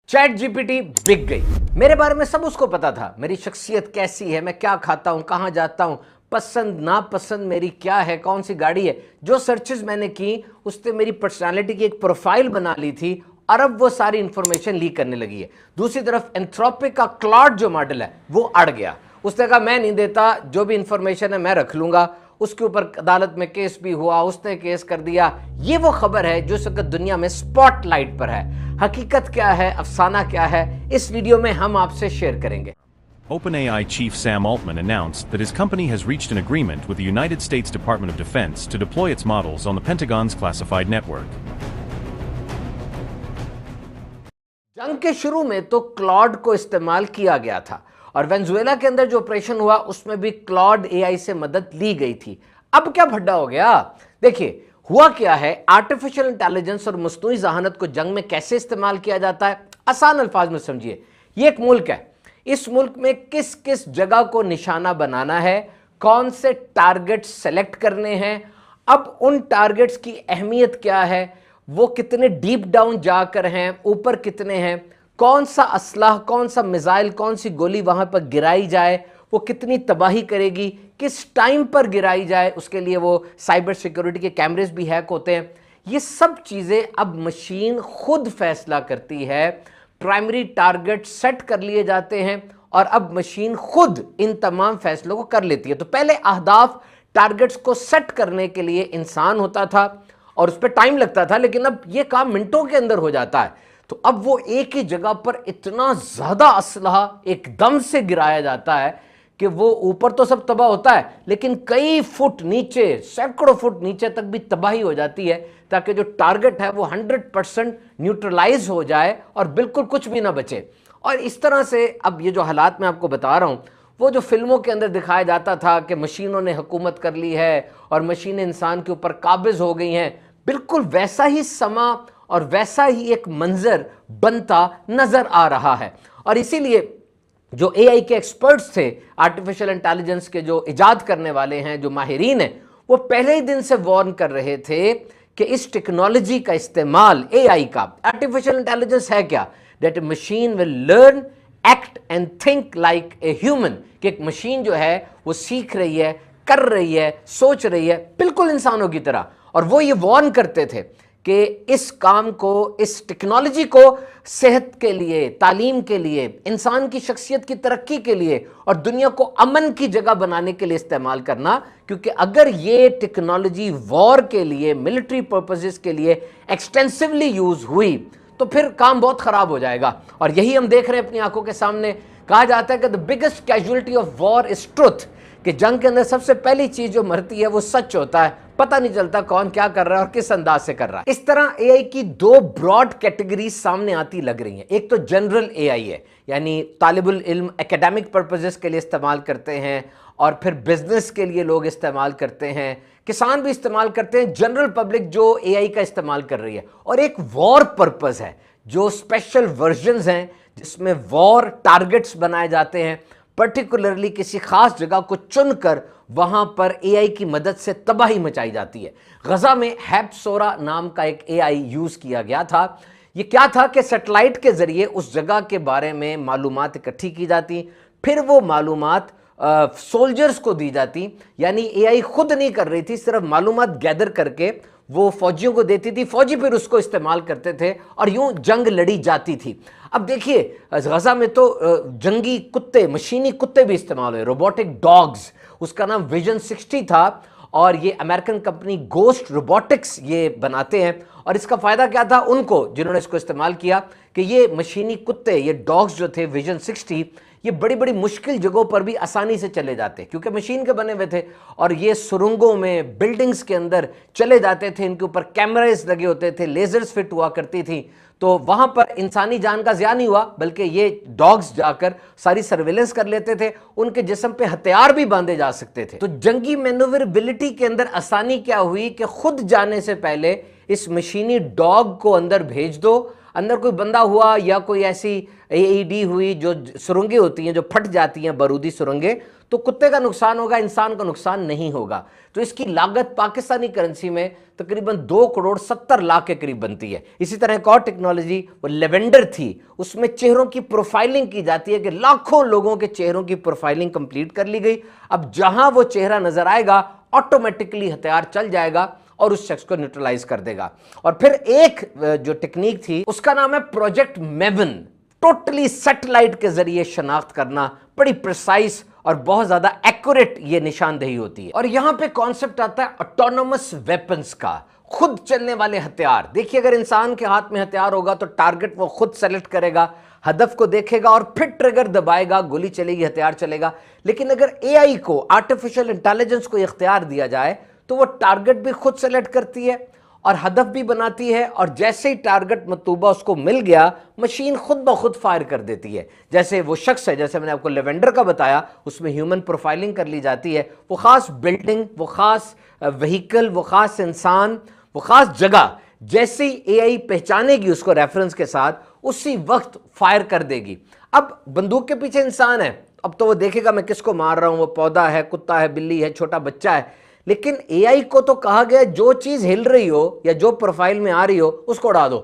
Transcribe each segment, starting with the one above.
Chat GPT बिक गई। मेरे बारे में सब उसको पता था, मेरी शख्सियत कैसी है, मैं क्या खाता हूं, कहां जाता हूं, पसंद नापसंद मेरी क्या है, कौन सी गाड़ी है। जो सर्चेस मैंने की उसने मेरी पर्सनालिटी की एक प्रोफाइल बना ली थी और अब वो सारी इंफॉर्मेशन लीक करने लगी है। दूसरी तरफ एंथ्रोपिक का क्लॉड जो मॉडल है वो अड़ गया। उसने कहा मैं नहीं देता, जो भी इंफॉर्मेशन है मैं रख लूंगा। उसके ऊपर अदालत में केस भी हुआ, उसने केस कर दिया। ये वो खबर है जो इस वक्त दुनिया में स्पॉटलाइट पर है। हकीकत क्या है, अफसाना क्या है, इस वीडियो में हम आपसे शेयर करेंगे। OpenAI chief Sam Altman announced that his company has reached an agreement with the United States Department of Defense to deploy its models on the Pentagon's classified network. जंग के शुरू में तो क्लॉड को इस्तेमाल किया गया था और वेनेजुएला के अंदर जो ऑपरेशन हुआ उसमें भी क्लॉड एआई से मदद ली गई थी। अब क्या भड्डा हो गया? देखिए हुआ क्या है, आर्टिफिशियल इंटेलिजेंस और मस्नूई ज़हानत को जंग में कैसे इस्तेमाल किया जाता है, आसान अल्फाज में समझिए। ये एक मुल्क है, इस मुल्क में किस किस जगह को निशाना बनाना है, कौन से टारगेट सेलेक्ट करने हैं, अब उन टारगेट्स की अहमियत क्या है, वो कितने डीप डाउन जाकर हैं, ऊपर कितने हैं, कौन सा असलाह, कौन सा मिसाइल, कौन सी गोली वहां पर गिराई जाए, वो कितनी तबाही करेगी, किस टाइम पर गिराई जाए, उसके लिए वो साइबर सिक्योरिटी के कैमरेज भी हैक होते हैं। ये सब चीज़ें अब मशीन खुद फैसला करती है। प्राइमरी टारगेट सेट कर लिए जाते हैं और अब मशीन खुद इन तमाम फैसलों को कर लेती है। तो पहले अहदाफ टारगेट्स को सेट करने के लिए इंसान होता था और उस पर टाइम लगता था, लेकिन अब ये काम मिनटों के अंदर हो जाता है। तो अब वो एक ही जगह पर इतना ज़्यादा असलहा एकदम से गिराया जाता है कि वो ऊपर तो सब तबाह होता है, लेकिन कई फुट नीचे, सैकड़ों फुट नीचे तक भी तबाही हो जाती है, ताकि जो टारगेट है वो 100% न्यूट्रलाइज हो जाए और बिल्कुल कुछ भी ना बचे। और इस तरह से अब ये जो हालात मैं आपको बता रहा हूँ, वो जो फिल्मों के अंदर दिखाया जाता था कि मशीनों ने हुकूमत कर ली है और मशीनें इंसान के ऊपर काबिज हो गई हैं, बिल्कुल वैसा ही समा और वैसा ही एक मंजर बनता नजर आ रहा है। और इसीलिए जो एआई के एक्सपर्ट्स थे, आर्टिफिशियल इंटेलिजेंस के जो इजाद करने वाले हैं, जो माहिरीन हैं, वो पहले ही दिन से वार्न कर रहे थे कि इस टेक्नोलॉजी का इस्तेमाल, एआई का, आर्टिफिशियल इंटेलिजेंस है क्या, that A machine will learn, act and think like a human, कि एक मशीन जो है वो सीख रही है, कर रही है, सोच रही है बिल्कुल इंसानों की तरह। और वो ये वार्न करते थे कि इस काम को, इस टेक्नोलॉजी को सेहत के लिए, तालीम के लिए, इंसान की शख्सियत की तरक्की के लिए और दुनिया को अमन की जगह बनाने के लिए इस्तेमाल करना, क्योंकि अगर ये टेक्नोलॉजी वॉर के लिए, मिलिट्री पर्पसेस के लिए एक्सटेंसिवली यूज हुई तो फिर काम बहुत खराब हो जाएगा। और यही हम देख रहे हैं अपनी आंखों के सामने। कहा जाता है कि the biggest casualty of war is truth, कि जंग के अंदर सबसे पहली चीज जो मरती है वो सच होता है। पता नहीं चलता कौन क्या कर रहा है और किस अंदाज से कर रहा है। इस तरह एआई की दो ब्रॉड कैटेगरीज सामने आती लग रही हैं। एक तो जनरल एआई है, यानी तालिबुल इल्म एकेडमिक पर्पसेस के लिए इस्तेमाल करते हैं और फिर बिजनेस के लिए लोग इस्तेमाल करते हैं, किसान भी इस्तेमाल करते हैं, जनरल पब्लिक जो एआई का इस्तेमाल कर रही है। और एक वॉर पर्पस है, जो स्पेशल वर्जन्स हैं जिसमें वॉर टारगेट्स बनाए जाते हैं, पर्टिकुलरली किसी खास जगह को चुनकर वहां पर एआई की मदद से तबाही मचाई जाती है। गजा में हैप्सोरा नाम का एक एआई यूज किया गया था। ये क्या था कि सैटेलाइट के जरिए उस जगह के बारे में मालूमात इकट्ठी की जाती, फिर वो मालूमात सोल्जर्स को दी जाती। यानी एआई खुद नहीं कर रही थी, सिर्फ मालूमात गैदर करके वो फौजियों को देती थी, फौजी फिर उसको इस्तेमाल करते थे और यूं जंग लड़ी जाती थी। अब देखिए गजा में तो जंगी कुत्ते, मशीनी कुत्ते भी इस्तेमाल हुए, रोबोटिक डॉग्स, उसका नाम विजन 60 था और ये अमेरिकन कंपनी गोस्ट रोबोटिक्स ये बनाते हैं। और इसका फायदा क्या था उनको, जिन्होंने इसको इस्तेमाल किया, कि ये मशीनी कुत्ते, ये डॉग्स जो थे विजन 60, ये बड़ी बड़ी मुश्किल जगहों पर भी आसानी से चले जाते क्योंकि मशीन के बने हुए थे। और ये सुरंगों में, बिल्डिंग्स के अंदर चले जाते थे, इनके ऊपर कैमरास लगे होते थे, लेजर्स फिट हुआ करती थी, तो वहां पर इंसानी जान का ज़िया नहीं हुआ, बल्कि ये डॉग्स जाकर सारी सर्वेलेंस कर लेते थे, उनके जिस्म पे हथियार भी बांधे जा सकते थे। तो जंगी मैन्यूवरेबिलिटी के अंदर आसानी क्या हुई कि खुद जाने से पहले इस मशीनी डॉग को अंदर भेज दो, अंदर कोई बंदा हुआ या कोई ऐसी AED हुई जो सुरंगें होती हैं जो फट जाती हैं, बारूदी सुरंगें, तो कुत्ते का नुकसान होगा, इंसान का नुकसान नहीं होगा। तो इसकी लागत पाकिस्तानी करेंसी में तकरीबन 2,70,00,000 के करीब बनती है। इसी तरह एक और टेक्नोलॉजी वो लेवेंडर थी, उसमें चेहरों की प्रोफाइलिंग की जाती है कि लाखों लोगों के चेहरों की प्रोफाइलिंग कंप्लीट कर ली गई। अब जहां वो चेहरा नजर आएगा ऑटोमेटिकली हथियार चल जाएगा और उस शख्स को न्यूट्रलाइज कर देगा। और फिर एक जो टेक्निक थी उसका नाम है प्रोजेक्ट मेवन। टोटली सैटेलाइट के जरिए शनाख्त करना, बड़ी प्रिसाइज और बहुत ज्यादा एक्यूरेट ये निशानदेही होती है। और यहां पे कॉन्सेप्ट आता है ऑटोनोमस वेपन्स का, खुद चलने वाले हथियार। देखिए, अगर इंसान के हाथ में हथियार होगा तो टारगेट वो खुद सेलेक्ट करेगा, हदफ को देखेगा और फिर ट्रिगर दबाएगा, गोली चलेगी, हथियार चलेगा। लेकिन अगर AI को, आर्टिफिशियल इंटेलिजेंस को इख्तियार दिया जाए तो वो टारगेट भी खुद सेलेक्ट करती है और हदफ भी बनाती है, और जैसे ही टारगेट मतलूबा उसको मिल गया, मशीन खुद ब खुद फायर कर देती है। जैसे वो शख्स है, जैसे मैंने आपको लेवेंडर का बताया, उसमें ह्यूमन प्रोफाइलिंग कर ली जाती है। वो खास बिल्डिंग, वो खास व्हीकल, वो खास इंसान, वो खास जगह जैसे ही AI पहचानेगी उसको रेफरेंस के साथ, उसी वक्त फायर कर देगी। अब बंदूक के पीछे इंसान है, अब तो वो देखेगा मैं किसको मार रहा हूं, वो पौधा है, कुत्ता है, बिल्ली है, छोटा बच्चा है। लेकिन AI को तो कहा गया जो चीज हिल रही हो या जो प्रोफाइल में आ रही हो उसको उड़ा दो।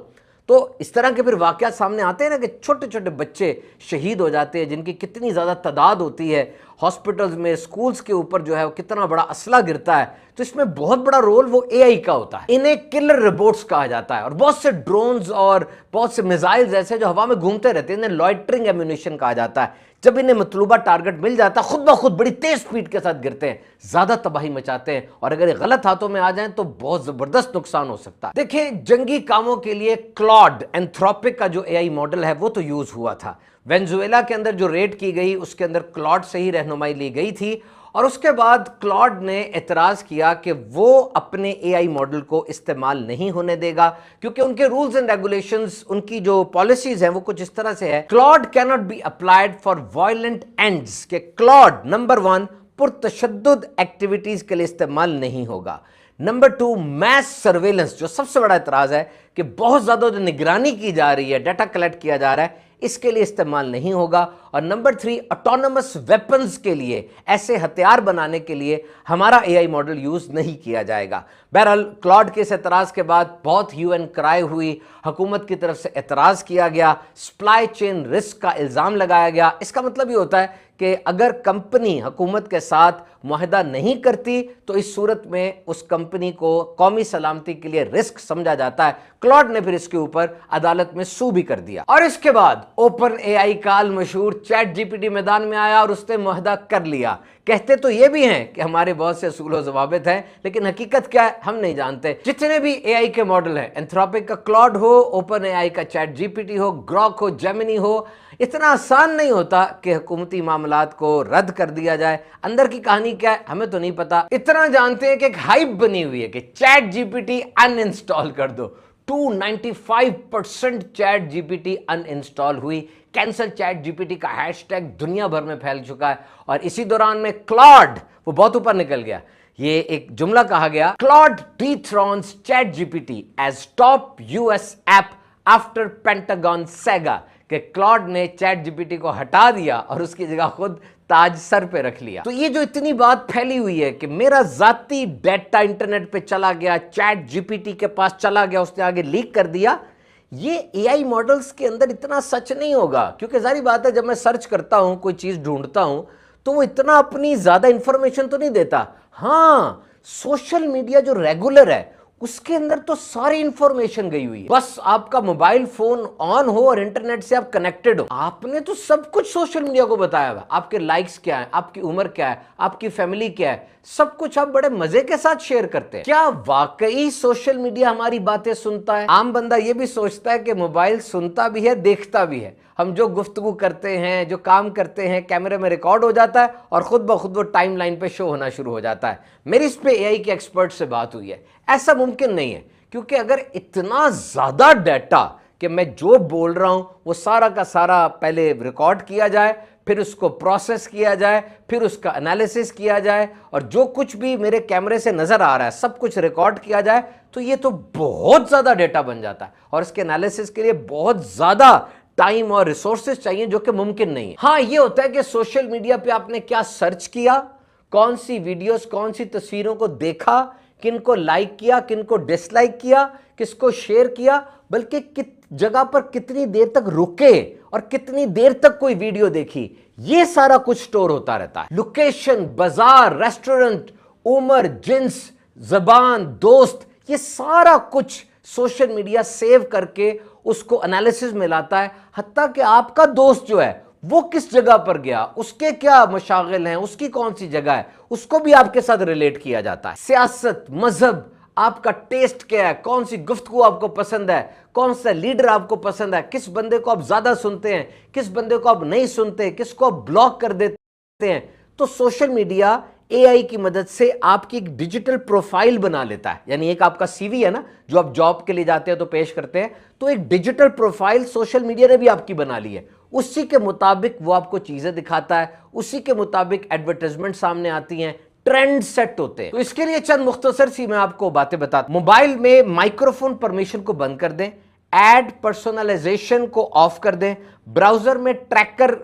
तो इस तरह के फिर वाकयात सामने आते हैं ना कि छोटे छोटे बच्चे शहीद हो जाते हैं, जिनकी कितनी ज्यादा तादाद होती है, हॉस्पिटल्स में, स्कूल्स के ऊपर जो है वो कितना बड़ा असला गिरता है। तो इसमें बहुत बड़ा रोल वो AI का होता है। इन्हें किलर रोबोट्स कहा जाता है, और बहुत से ड्रोन्स और बहुत से मिसाइल्स ऐसे जो हवा में घूमते रहते हैं, इन्हें लॉइटरिंग एम्यूनिशन कहा जाता है। जब इन्हें मतलूबा टारगेट मिल जाता है, खुद ब खुद बड़ी तेज स्पीड के साथ गिरते हैं, ज्यादा तबाही मचाते हैं, और अगर ये गलत हाथों में आ जाएं तो बहुत जबरदस्त नुकसान हो सकता है। देखिए, जंगी कामों के लिए क्लॉड, एंथ्रोपिक का जो AI मॉडल है वो तो यूज हुआ था। वेनेजुएला के अंदर जो रेड की गई उसके अंदर क्लॉड से ही रहनुमाई ली गई थी, और उसके बाद क्लॉड ने एतराज किया कि वो अपने AI मॉडल को इस्तेमाल नहीं होने देगा, क्योंकि उनके रूल्स एंड रेगुलेशंस, उनकी जो पॉलिसीज हैं वो कुछ इस तरह से है, Claude can not be applied for violent ends, के क्लॉड नंबर 1 पुरतशद्दुद एक्टिविटीज के लिए इस्तेमाल नहीं होगा। नंबर 2 मैस सर्वेलेंस, जो सबसे बड़ा एतराज है कि बहुत ज्यादा जो निगरानी की जा रही है, डाटा कलेक्ट किया जा रहा है, इसके लिए इस्तेमाल नहीं होगा। और नंबर 3 ऑटोनोमस वेपन्स के लिए, ऐसे हथियार बनाने के लिए हमारा AI मॉडल यूज नहीं किया जाएगा। बहरहाल क्लॉड के इस एतराज के बाद बहुत ह्यू एंड क्राई हुई, हुकूमत की तरफ से एतराज किया गया, सप्लाई चेन रिस्क का इल्जाम लगाया गया। इसका मतलब ये होता है कि अगर कंपनी हुकूमत के साथ मुआहदा नहीं करती तो इस सूरत में उस कंपनी को कौमी सलामती के लिए रिस्क समझा जाता है। क्लॉड ने फिर इसके ऊपर अदालत में सू भी कर दिया, और इसके बाद ओपन AI का मशहूर ChatGPT मैदान में आया और उसने मुआहदा कर लिया। कहते तो ये भी हैं कि हमारे बहुत से असूल व ज़वाबित हैं, लेकिन हकीकत क्या है हम नहीं जानते। जितने भी AI के मॉडल हैं, एंथ्रोपिक का क्लॉड हो, ओपन AI का ChatGPT हो, ग्रॉक हो, जेमिनी हो, इतना आसान नहीं होता कि हुकूमती मामलात को रद्द कर दिया जाए। अंदर की कहानी क्या है हमें तो नहीं पता, इतना जानते हैं कि एक हाइप बनी हुई है कि ChatGPT अनइंस्टॉल कर दो। 295% ChatGPT अनइंस्टॉल हुई। कैंसल ChatGPT का हैशटैग दुनिया भर में फैल चुका है, और इसी दौरान में क्लॉड वो बहुत ऊपर निकल गया। ये एक जुमला कहा गया, Claude dethrones ChatGPT as top US app after Pentagon saga, कि क्लॉड ने ChatGPT को हटा दिया और उसकी जगह खुद ताज सर पे रख लिया। तो ये जो इतनी बात फैली हुई है कि मेरा जाती डेटा इंटरनेट पे चला गया, ChatGPT के पास चला गया, उसने आगे लीक कर दिया, ये AI मॉडल्स के अंदर इतना सच नहीं होगा। क्योंकि जारी बात है, जब मैं सर्च करता हूं, कोई चीज ढूंढता हूं, तो वो इतना अपनी ज्यादा इंफॉर्मेशन तो नहीं देता। हाँ, सोशल मीडिया जो रेगुलर है उसके अंदर तो सारी इंफॉर्मेशन गई हुई है। बस आपका मोबाइल फोन ऑन हो और इंटरनेट से आप कनेक्टेड हो, आपने तो सब कुछ सोशल मीडिया को बताया हुआ। आपके लाइक्स क्या है, आपकी उम्र क्या है, आपकी फैमिली क्या है, सब कुछ आप बड़े मजे के साथ शेयर करते हैं। क्या वाकई सोशल मीडिया हमारी बातें सुनता है? आम बंदा ये भी सोचता है कि मोबाइल सुनता भी है, देखता भी है। हम जो गुफ्तगू करते हैं, जो काम करते हैं, कैमरे में रिकॉर्ड हो जाता है और खुद ब खुद वो टाइमलाइन पे शो होना शुरू हो जाता है। मेरी इस पे AI के एक्सपर्ट से बात हुई है, ऐसा मुमकिन नहीं है, क्योंकि अगर इतना ज्यादा डाटा कि मैं जो बोल रहा हूं वो सारा का सारा पहले रिकॉर्ड किया जाए, फिर उसको प्रोसेस किया जाए, फिर उसका एनालिसिस किया जाए, और जो कुछ भी मेरे कैमरे से नजर आ रहा है सब कुछ रिकॉर्ड किया जाए, तो ये तो बहुत ज्यादा डेटा बन जाता है और इसके एनालिसिस के लिए बहुत ज्यादा टाइम और रिसोर्सेज चाहिए, जो कि मुमकिन नहीं है। हाँ, ये होता है कि सोशल मीडिया पे आपने क्या सर्च किया, कौन सी वीडियोस, कौन सी तस्वीरों को देखा, किनको लाइक किया, किनको डिसलाइक किया, किसको शेयर किया, बल्कि किस जगह पर कितनी देर तक रुके और कितनी देर तक कोई वीडियो देखी, ये सारा कुछ स्टोर होता रहता है। लोकेशन, बाजार, रेस्टोरेंट, उम्र, जिन्स, जबान, दोस्त, ये सारा कुछ सोशल मीडिया सेव करके उसको एनालिसिस में लाता है। हत्ता कि आपका दोस्त जो है वो किस जगह पर गया, उसके क्या मशागिल हैं, उसकी कौन सी जगह है, उसको भी आपके साथ रिलेट किया जाता है। सियासत, मजहब, आपका टेस्ट क्या है, कौन सी गुफ्तगू आपको पसंद है, कौन सा लीडर आपको पसंद है, किस बंदे को आप ज्यादा सुनते हैं, किस बंदे को आप नहीं सुनते, किसको आप ब्लॉक कर देते हैं। तो सोशल मीडिया एआई की मदद से आपकी एक डिजिटल प्रोफाइल बना लेता है। यानी एक आपका सीवी है ना, जो आप जॉब के लिए जाते हैं तो पेश करते हैं, तो एक डिजिटल प्रोफाइल सोशल मीडिया ने भी आपकी बना ली है। उसी के मुताबिक वो आपको चीजें दिखाता है, उसी के मुताबिक एडवर्टाइजमेंट सामने आती हैं, ट्रेंड सेट होते हैं। तो इसके लिए चंद मुख्तसर सी मैं आपको बातें बताता हूं। मोबाइल में माइक्रोफोन परमिशन को बंद कर दें, एड पर्सनलाइजेशन को ऑफ कर दें, ब्राउजर में ट्रैकर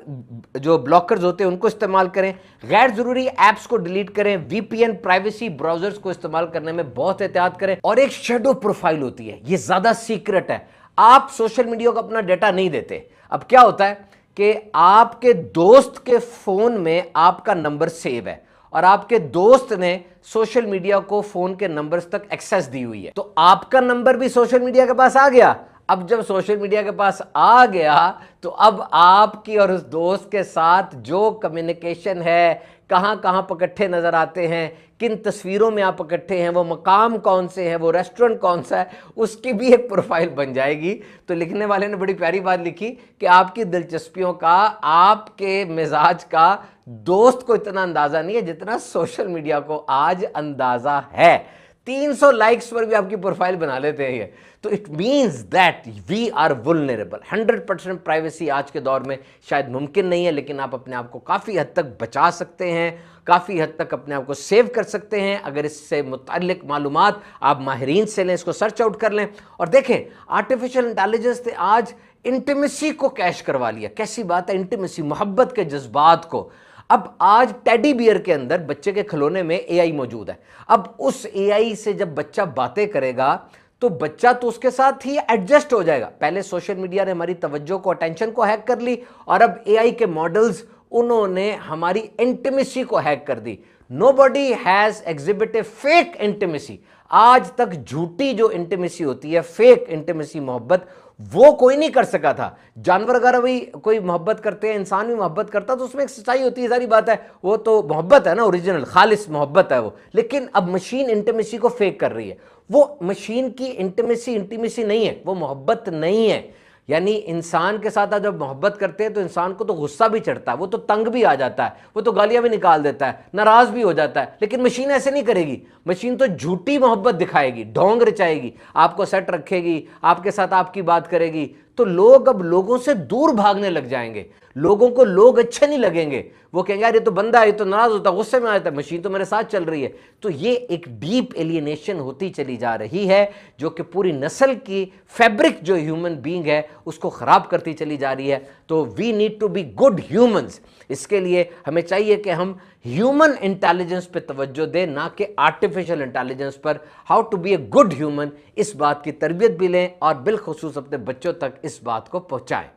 जो ब्लॉकर्स होते हैं उनको इस्तेमाल करें, गैर जरूरी एप्स को डिलीट करें, वीपीएन प्राइवेसी ब्राउजर्स को इस्तेमाल करने में बहुत एहतियात करें। और एक शेडो प्रोफाइल होती है, ये ज्यादा सीक्रेट है, आप सोशल मीडिया को अपना डाटा नहीं देते। अब क्या होता है कि आपके दोस्त के फोन में आपका नंबर सेव है और आपके दोस्त ने सोशल मीडिया को फोन के नंबर्स तक एक्सेस दी हुई है, तो आपका नंबर भी सोशल मीडिया के पास आ गया। अब जब सोशल मीडिया के पास आ गया तो अब आपकी और उस दोस्त के साथ जो कम्युनिकेशन है, कहां कहां पर इकट्ठे नजर आते हैं, किन तस्वीरों में आप इकट्ठे हैं, वो मकाम कौन से हैं, वो रेस्टोरेंट कौन सा है, उसकी भी एक प्रोफाइल बन जाएगी। तो लिखने वाले ने बड़ी प्यारी बात लिखी कि आपकी दिलचस्पियों का, आपके मिजाज का दोस्त को इतना अंदाजा नहीं है जितना सोशल मीडिया को आज अंदाजा है। 300 लाइक्स पर भी आपकी प्रोफाइल बना लेते हैं ये। तो it means that we are vulnerable. 100% privacy आज के दौर में शायद मुमकिन नहीं है, लेकिन आप अपने आप को काफ़ी हद तक बचा सकते हैं, काफ़ी हद तक अपने आप को सेव कर सकते हैं अगर इससे मुताल्लिक मालूमात आप माहिरीन से लें, इसको सर्च आउट कर लें। और देखें, आर्टिफिशियल इंटेलिजेंस ने आज इंटीमेसी को कैश करवा लिया। कैसी बात है, इंटीमेसी, मोहब्बत के जज्बात को। अब आज टेडी बियर के अंदर बच्चे के खिलौने में एआई मौजूद है। अब उस एआई से जब बच्चा बातें करेगा तो बच्चा तो उसके साथ ही एडजस्ट हो जाएगा। पहले सोशल मीडिया ने हमारी तवज्जो को, अटेंशन को हैक कर ली, और अब एआई के मॉडल्स उन्होंने हमारी इंटीमेसी को हैक कर दी। Nobody has exhibited fake intimacy. आज तक झूठी जो इंटीमेसी होती है, फेक इंटीमेसी, मोहब्बत, वो कोई नहीं कर सका था। जानवर अगर अभी कोई मोहब्बत करते हैं, इंसान भी मोहब्बत करता, तो उसमें एक सच्चाई होती है, सारी बात है, वो तो मोहब्बत है ना, ओरिजिनल खालिस मोहब्बत है वो। लेकिन अब मशीन इंटीमेसी को फेक कर रही है। वो मशीन की इंटीमेसी नहीं है, वो मोहब्बत नहीं है। यानी इंसान के साथ आप जब मोहब्बत करते हैं तो इंसान को तो गुस्सा भी चढ़ता है, वो तो तंग भी आ जाता है, वो तो गालियां भी निकाल देता है, नाराज भी हो जाता है। लेकिन मशीन ऐसे नहीं करेगी। मशीन तो झूठी मोहब्बत दिखाएगी, ढोंग रचाएगी, आपको सेट रखेगी, आपके साथ आपकी बात करेगी। तो लोग अब लोगों से दूर भागने लग जाएंगे, लोगों को लोग अच्छे नहीं लगेंगे। वो कहेंगे यार ये तो बंदा है, ये तो नाराज होता है, गुस्से में आ जाता है, मशीन तो मेरे साथ चल रही है। तो ये एक डीप एलियनेशन होती चली जा रही है, जो कि पूरी नस्ल की फैब्रिक जो ह्यूमन बीइंग है उसको खराब करती चली जा रही है। तो we need to be good humans. इसके लिए हमें चाहिए कि हम ह्यूमन इंटेलिजेंस पे तवज्जो दें, ना कि आर्टिफिशियल इंटेलिजेंस पर। How to be a good human, इस बात की तरबियत भी लें और बिलखुसूस अपने बच्चों तक इस बात को पहुंचाएं।